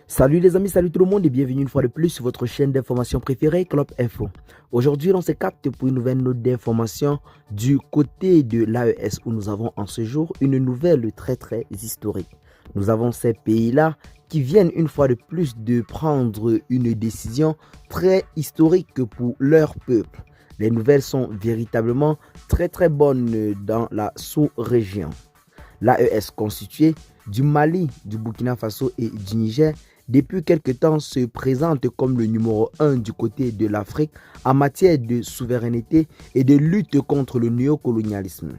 Salut les amis, salut tout le monde et bienvenue une fois de plus sur votre chaîne d'information préférée, Club Info. Aujourd'hui, on se capte pour une nouvelle note d'information du côté de l'AES où nous avons en ce jour une nouvelle très historique. Nous avons ces pays-là qui viennent une fois de plus de prendre une décision très historique pour leur peuple. Les nouvelles sont véritablement très bonnes dans la sous-région. L'AES constituée du Mali, du Burkina Faso et du Niger depuis quelque temps se présente comme le numéro 1 du côté de l'Afrique en matière de souveraineté et de lutte contre le néocolonialisme.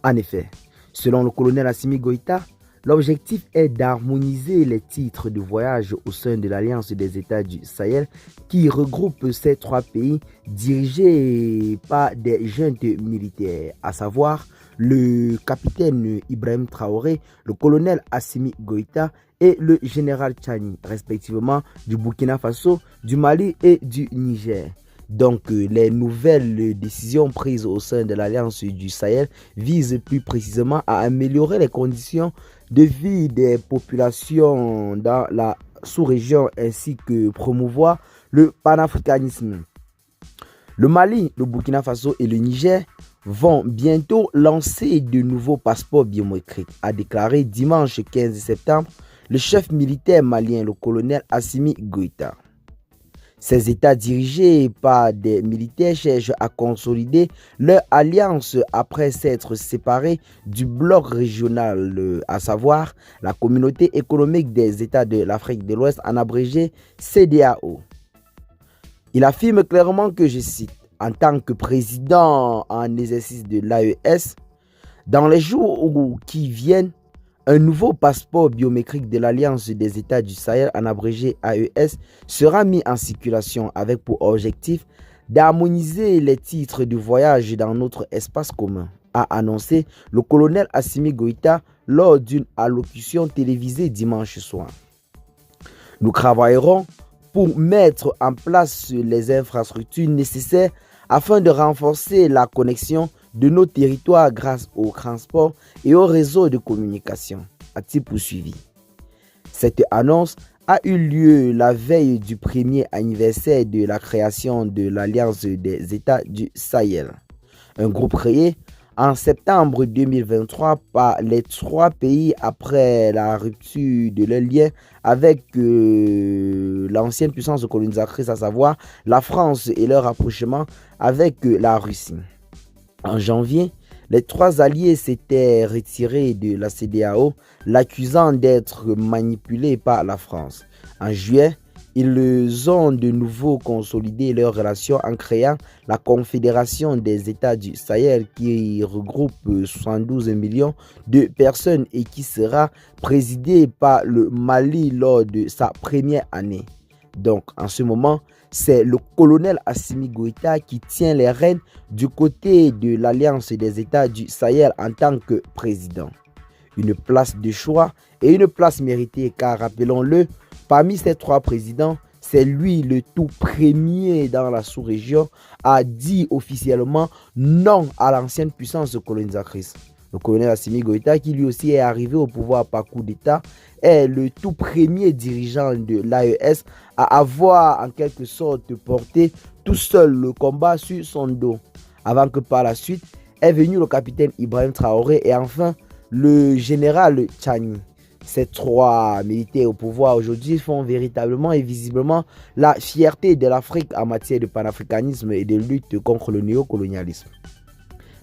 En effet, selon le colonel Assimi Goïta, l'objectif est d'harmoniser les titres de voyage au sein de l'Alliance des États du Sahel qui regroupe ces trois pays dirigés par des juntes militaires, à savoir le capitaine Ibrahim Traoré, le colonel Assimi Goïta et le général Tchani, respectivement du Burkina Faso, du Mali et du Niger. Donc, les nouvelles décisions prises au sein de l'Alliance du Sahel visent plus précisément à améliorer les conditions de vie des populations dans la sous-région ainsi que promouvoir le panafricanisme. Le Mali, le Burkina Faso et le Niger vont bientôt lancer de nouveaux passeports biométriques, a déclaré dimanche 15 septembre le chef militaire malien, le colonel Assimi Goïta. Ces États dirigés par des militaires cherchent à consolider leur alliance après s'être séparés du bloc régional, à savoir la Communauté économique des États de l'Afrique de l'Ouest, en abrégé CEDEAO. Il affirme clairement que, je cite, « En tant que président en exercice de l'AES, dans les jours qui viennent, un nouveau passeport biométrique de l'Alliance des États du Sahel, en abrégé AES, sera mis en circulation avec pour objectif d'harmoniser les titres de voyage dans notre espace commun, a annoncé le colonel Assimi Goïta lors d'une allocution télévisée dimanche soir. Nous travaillerons pour mettre en place les infrastructures nécessaires afin de renforcer la connexion de nos territoires grâce au transport et au réseau de communication, a-t-il poursuivi. Cette annonce a eu lieu la veille du premier anniversaire de la création de l'Alliance des États du Sahel, un groupe créé en septembre 2023 par les trois pays après la rupture de leurs liens avec l'ancienne puissance colonisatrice, à savoir la France, et leur rapprochement avec la Russie. En janvier, les trois alliés s'étaient retirés de la CEDEAO, l'accusant d'être manipulé par la France. En juillet, ils ont de nouveau consolidé leurs relations en créant la Confédération des États du Sahel qui regroupe 72 millions de personnes et qui sera présidée par le Mali lors de sa première année. Donc, en ce moment, c'est le colonel Assimi Goïta qui tient les rênes du côté de l'Alliance des États du Sahel en tant que président. Une place de choix et une place méritée car, rappelons-le, parmi ces trois présidents, c'est lui le tout premier dans la sous-région à dire officiellement non à l'ancienne puissance colonisatrice. Le colonel Assimi Goïta, qui lui aussi est arrivé au pouvoir par coup d'État, est le tout premier dirigeant de l'AES à avoir en quelque sorte porté tout seul le combat sur son dos. Avant que par la suite est venu le capitaine Ibrahim Traoré et enfin le général Tchani. Ces trois militaires au pouvoir aujourd'hui font véritablement et visiblement la fierté de l'Afrique en matière de panafricanisme et de lutte contre le néocolonialisme.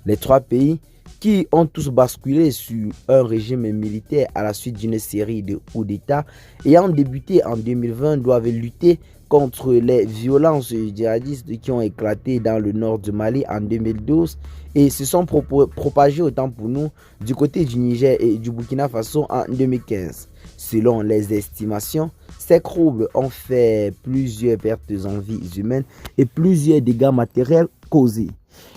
Les trois pays qui ont tous basculé sur un régime militaire à la suite d'une série de coups d'État ayant débuté en 2020 doivent lutter contre les violences djihadistes qui ont éclaté dans le nord du Mali en 2012 et se sont propagées autant pour nous du côté du Niger et du Burkina Faso en 2015. Selon les estimations, ces troubles ont fait plusieurs pertes en vies humaines et plusieurs dégâts matériels causés.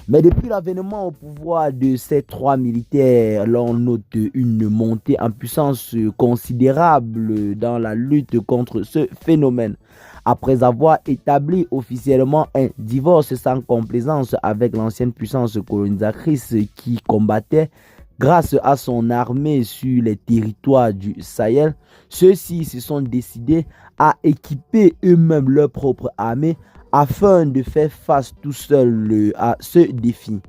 Mais depuis l'avènement au pouvoir de ces trois militaires, l'on note une montée en puissance considérable dans la lutte contre ce phénomène. Après avoir établi officiellement un divorce sans complaisance avec l'ancienne puissance colonisatrice qui combattait grâce à son armée sur les territoires du Sahel, ceux-ci se sont décidés à équiper eux-mêmes leur propre armée afin de faire face tout seul à ce défi.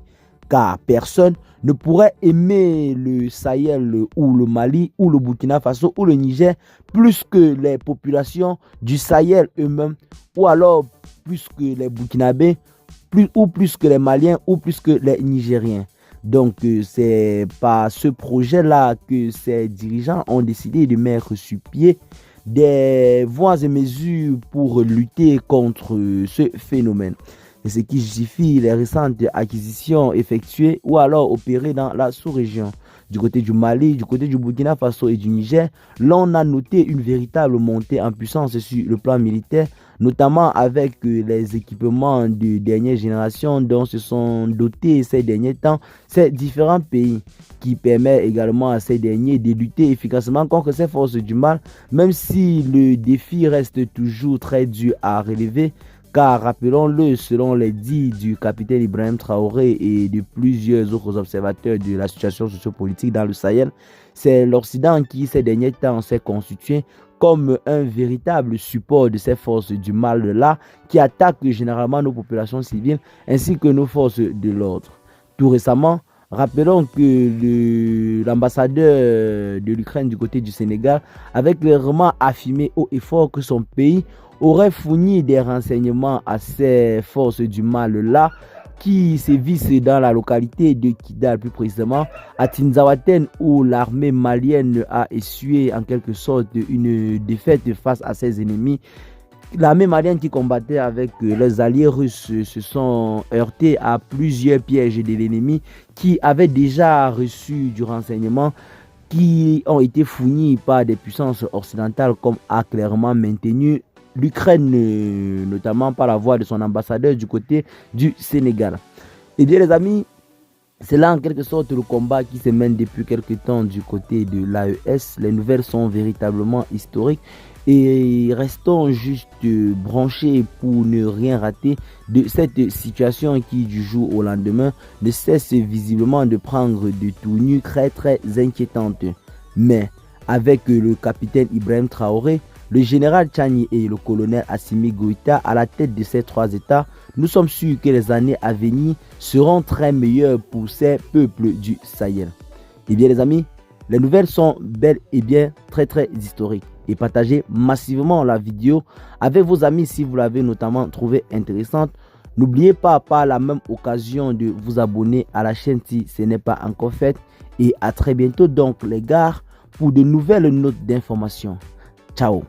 Car personne ne pourrait aimer le Sahel ou le Mali ou le Burkina Faso ou le Niger plus que les populations du Sahel eux-mêmes, ou alors plus que les Burkinabés, plus que les Maliens ou plus que les Nigériens. Donc c'est par ce projet-là que ces dirigeants ont décidé de mettre sur pied des voies et mesures pour lutter contre ce phénomène. Et ce qui justifie les récentes acquisitions effectuées ou alors opérées dans la sous-région. Du côté du Mali, du côté du Burkina Faso et du Niger, l'on a noté une véritable montée en puissance sur le plan militaire, notamment avec les équipements de dernière génération dont se sont dotés ces derniers temps ces différents pays, qui permet également à ces derniers de lutter efficacement contre ces forces du mal, même si le défi reste toujours très dur à relever. Car rappelons-le, selon les dits du capitaine Ibrahim Traoré et de plusieurs autres observateurs de la situation sociopolitique dans le Sahel, c'est l'Occident qui ces derniers temps s'est constitué comme un véritable support de ces forces du mal-là qui attaquent généralement nos populations civiles ainsi que nos forces de l'ordre. Tout récemment, rappelons que l'ambassadeur de l'Ukraine du côté du Sénégal avait clairement affirmé haut et fort que son pays aurait fourni des renseignements à ces forces du mal-là qui sévissent dans la localité de Kidal, plus précisément à Tinzaouaten, où l'armée malienne a essuyé en quelque sorte une défaite face à ses ennemis. L'armée malienne qui combattait avec les alliés russes se sont heurtés à plusieurs pièges de l'ennemi qui avaient déjà reçu du renseignement qui ont été fournis par des puissances occidentales, comme a clairement maintenu l'Ukraine, notamment par la voix de son ambassadeur du côté du Sénégal. Et bien les amis, c'est là en quelque sorte le combat qui se mène depuis quelques temps du côté de l'AES. Les nouvelles sont véritablement historiques et restons juste branchés pour ne rien rater de cette situation qui du jour au lendemain ne cesse visiblement de prendre des tournures très inquiétantes. Mais avec le capitaine Ibrahim Traoré, le général Tchani et le colonel Assimi Goïta à la tête de ces trois États, nous sommes sûrs que les années à venir seront très meilleures pour ces peuples du Sahel. Et bien les amis, les nouvelles sont bel et bien très historiques. Et partagez massivement la vidéo avec vos amis si vous l'avez notamment trouvée intéressante. N'oubliez pas par la même occasion de vous abonner à la chaîne si ce n'est pas encore fait. Et à très bientôt donc les gars pour de nouvelles notes d'information. Ciao.